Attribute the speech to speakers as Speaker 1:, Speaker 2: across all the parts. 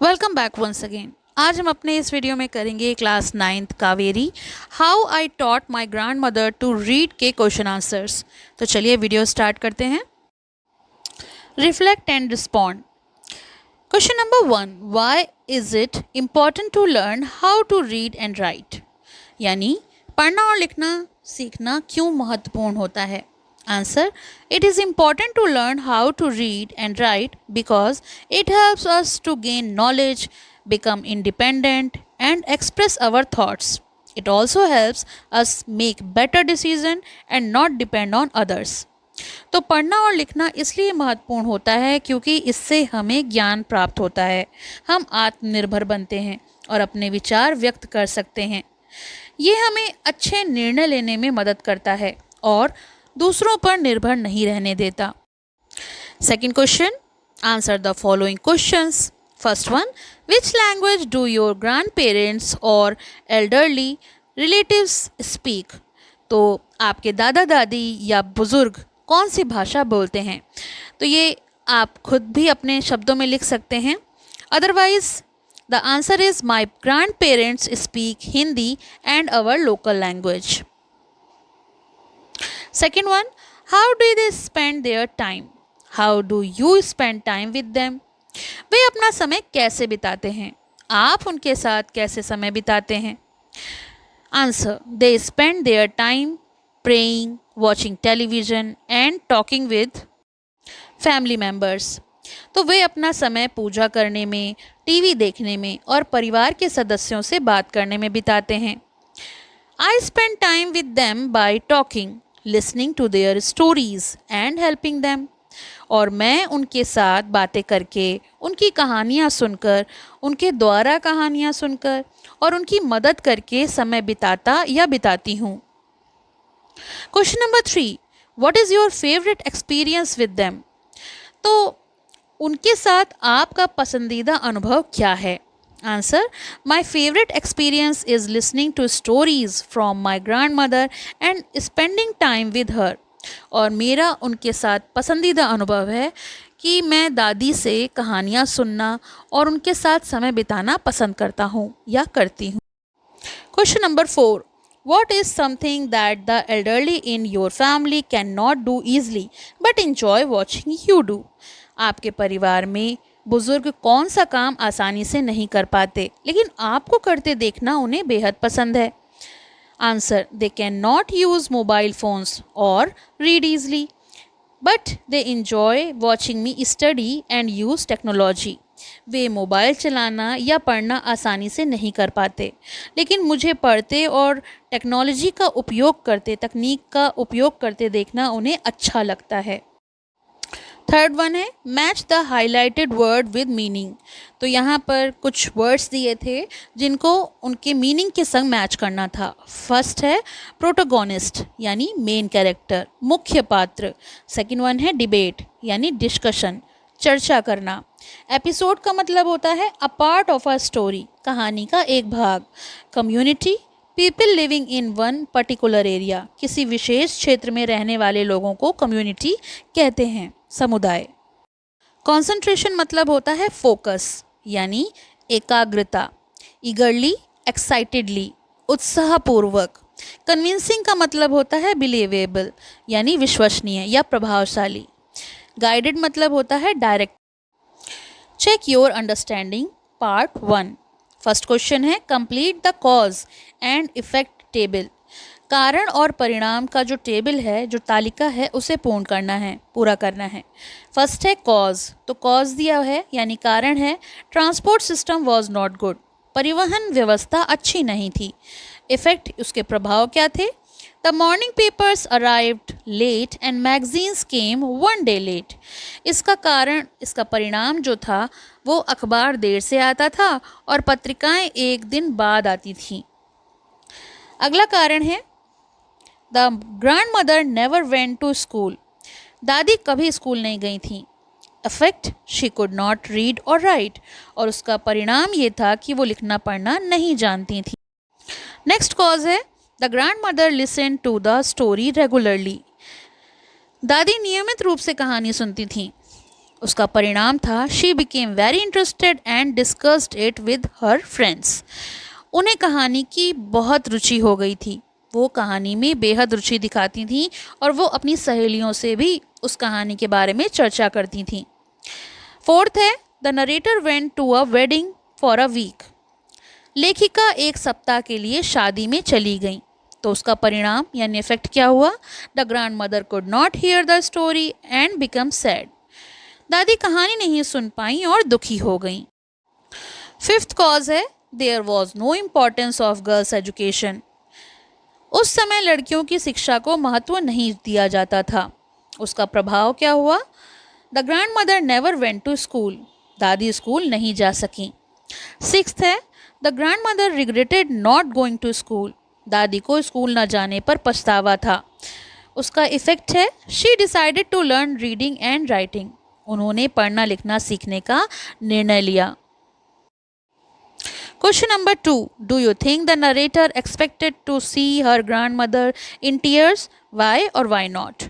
Speaker 1: Welcome back once again. आज हम अपने इस वीडियो में करेंगे class 9th Kaveri how I taught my grandmother to read के क्वेश्चन आंसर्स। तो चलिए वीडियो स्टार्ट करते हैं। Reflect and respond. Question number 1, why is it important to learn how to read and write, यानी पढ़ना और लिखना सीखना क्यों महत्वपूर्ण होता है। Answer: It is important to learn how to read and write because it helps us to gain knowledge, become independent, and express our thoughts. It also helps us make better decisions and not depend on others. तो पढ़ना और लिखना इसलिए महत्वपूर्ण होता है क्योंकि इससे हमें ज्ञान प्राप्त होता है, हम आत्मनिर्भर बनते हैं और अपने विचार व्यक्त कर सकते हैं। ये हमें अच्छे निर्णय लेने में मदद करता है और दूसरों पर निर्भर नहीं रहने देता। Second question, answer the following questions. First one, which language do your grand parents और एल्डरली रिलेटिव्स स्पीक। तो आपके दादा दादी या बुज़ुर्ग कौन सी भाषा बोलते हैं। तो ये आप खुद भी अपने शब्दों में लिख सकते हैं। Otherwise the answer is my grand parents speak Hindi and our local language. Second one, how do they spend their time? How do you spend time with them? वे अपना समय कैसे बिताते हैं, आप उनके साथ कैसे समय बिताते हैं। Answer: they spend their time praying, watching television and talking with family members. तो वे अपना समय पूजा करने में, टीवी देखने में और परिवार के सदस्यों से बात करने में बिताते हैं। I spend time with them by talking, listening to their stories and helping them. और मैं उनके साथ बातें करके, उनकी कहानियाँ सुनकर, उनके द्वारा कहानियाँ सुनकर और उनकी मदद करके समय बिताता या बिताती हूँ। Question number 3, what is your favourite experience with them. तो उनके साथ आपका पसंदीदा अनुभव क्या है। Answer: My favorite experience is listening to stories from my grandmother and spending time with her. और मेरा उनके साथ पसंदीदा अनुभव है कि मैं दादी से कहानियाँ सुनना और उनके साथ समय बिताना पसंद करता हूँ या करती हूँ। Question number 4, What is something that the elderly in your family cannot do easily but enjoy watching you do? आपके परिवार में बुजुर्ग कौन सा काम आसानी से नहीं कर पाते लेकिन आपको करते देखना उन्हें बेहद पसंद है। Answer: they can not use mobile phones और read easily but they enjoy watching me study and use technology. वे मोबाइल चलाना या पढ़ना आसानी से नहीं कर पाते लेकिन मुझे पढ़ते और टेक्नोलॉजी का उपयोग करते, तकनीक का उपयोग करते देखना उन्हें अच्छा लगता है। थर्ड वन है match the highlighted word with meaning. तो यहाँ पर कुछ वर्ड्स दिए थे जिनको उनके मीनिंग के संग मैच करना था। फर्स्ट है प्रोटोगोनिस्ट यानी मेन कैरेक्टर, मुख्य पात्र। सेकंड वन है डिबेट यानी डिस्कशन, चर्चा करना। एपिसोड का मतलब होता है a part of a story, कहानी का एक भाग। Community, people living in one particular area, किसी विशेष क्षेत्र में रहने वाले लोगों को कम्युनिटी कहते हैं, समुदाय। कॉन्सेंट्रेशन मतलब होता है फोकस यानी एकाग्रता। ईगरली, एक्साइटेडली, उत्साहपूर्वक। कन्विंसिंग का मतलब होता है बिलीवेबल यानी विश्वसनीय या प्रभावशाली। गाइडेड मतलब होता है direct. Check your understanding part 1। First question है complete the cause and effect table. कारण और परिणाम का जो टेबल है, जो तालिका है, उसे पूरा करना है। फर्स्ट है कॉज। तो कॉज दिया है यानी कारण है transport system was not good, परिवहन व्यवस्था अच्छी नहीं थी। इफेक्ट, उसके प्रभाव क्या थे। The morning papers arrived late and magazines came one day late. इसका कारण, इसका परिणाम जो था वो अखबार देर से आता था और पत्रिकाएं एक दिन बाद आती थीं। अगला कारण है the grandmother never went to school. दादी कभी स्कूल नहीं गई थी। Affect, she could not read और राइट, और उसका परिणाम ये था कि वो लिखना पढ़ना नहीं जानती थी। नेक्स्ट कॉज है the grandmother listen to the story regularly. दादी नियमित रूप से कहानी सुनती थीं। उसका परिणाम था she became very interested and discussed it with her friends. उन्हें कहानी की बहुत रुचि हो गई थी, वो कहानी में बेहद रुचि दिखाती थीं और वो अपनी सहेलियों से भी उस कहानी के बारे में चर्चा करती थीं। फोर्थ है the narrator went to a wedding for a week. लेखिका एक सप्ताह के लिए शादी में चली गई, तो उसका परिणाम यानी इफेक्ट क्या हुआ? The grandmother could not hear the story and become sad. दादी कहानी नहीं सुन पाई और दुखी हो गई। फिफ्थ कॉज है there was no importance of girls education. उस समय लड़कियों की शिक्षा को महत्व नहीं दिया जाता था। उसका प्रभाव क्या हुआ? The grandmother never went to school. दादी स्कूल नहीं जा सकी। सिक्स्थ है the grandmother regretted not going to school. दादी को स्कूल न जाने पर पछतावा था। उसका इफेक्ट है she decided to learn reading and writing. उन्होंने पढ़ना लिखना सीखने का निर्णय लिया। Question number 2. Do you think the narrator expected to see her grandmother in tears? Why or why not?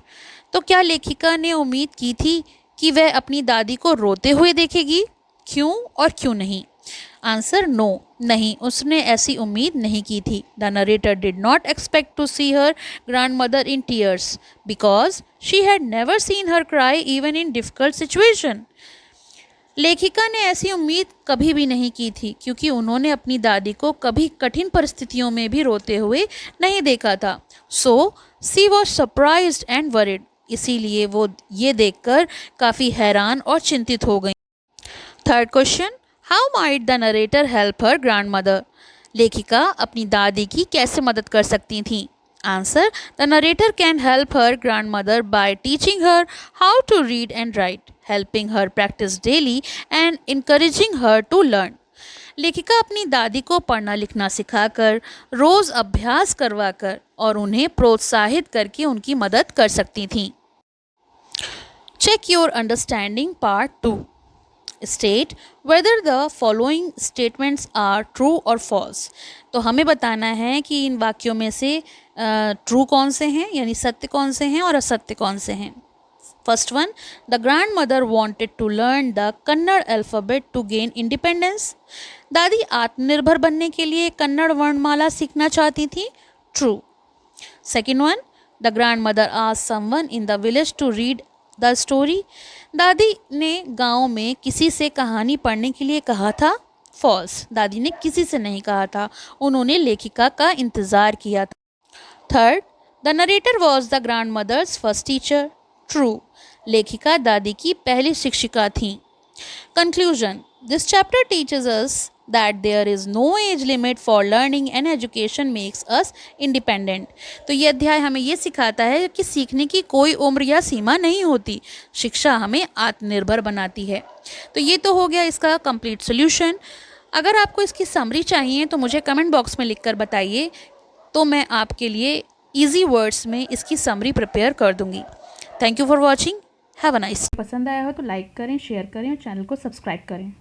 Speaker 1: तो क्या लेखिका ने उम्मीद की थी कि वह अपनी दादी को रोते हुए देखेगी? क्यों और क्यों नहीं? आंसर नो, नहीं, उसने ऐसी उम्मीद नहीं की थी। The narrator did not expect to see her grandmother in tears because she had never seen her cry even in difficult situation. लेखिका ने ऐसी उम्मीद कभी भी नहीं की थी क्योंकि उन्होंने अपनी दादी को कभी कठिन परिस्थितियों में भी रोते हुए नहीं देखा था। सो सी वॉज सरप्राइज्ड एंड वरिड। इसीलिए वो ये देखकर काफ़ी हैरान और चिंतित हो गई। Third question, how might the narrator help her grandmother? लेखिका अपनी दादी की कैसे मदद कर सकती थी? Answer, the narrator can help her grandmother by teaching her how to read and write, helping her practice daily and encouraging her to learn. लेखिका अपनी दादी को पढ़ना लिखना सिखाकर, रोज़ अभ्यास करवाकर और उन्हें प्रोत्साहित करके उनकी मदद कर सकती थीं। Check your understanding part 2। State whether the following statements are true और फॉल्स। तो हमें बताना है कि इन वाक्यों में से ट्रू कौन से हैं यानी सत्य कौन से हैं और असत्य कौन से हैं। First one, the grandmother wanted to learn the Kannada alphabet to gain independence. दादी आत्मनिर्भर बनने के लिए कन्नड़ वर्णमाला सीखना चाहती थी। True. Second one, the grandmother asked someone in the village to read the story. दादी ने गांव में किसी से कहानी पढ़ने के लिए कहा था। फॉल्स, दादी ने किसी से नहीं कहा था, उन्होंने लेखिका का इंतज़ार किया था। Third, the narrator was the grandmother's first teacher. True, लेखिका दादी की पहली शिक्षिका थी। Conclusion, this chapter teaches us that there is no age limit for learning and education makes us independent। तो ये अध्याय हमें ये सिखाता है कि सीखने की कोई उम्र या सीमा नहीं होती, शिक्षा हमें आत्मनिर्भर बनाती है। तो ये तो हो गया इसका कंप्लीट सोल्यूशन। अगर आपको इसकी समरी चाहिए तो मुझे कमेंट बॉक्स में लिखकर बताइए, तो मैं आपके लिए ईजी वर्ड्स में इसकी समरी प्रिपेयर कर दूँगी। Thank you for watching, have a nice.
Speaker 2: पसंद आया हो तो लाइक करें, शेयर करें और चैनल को सब्सक्राइब करें।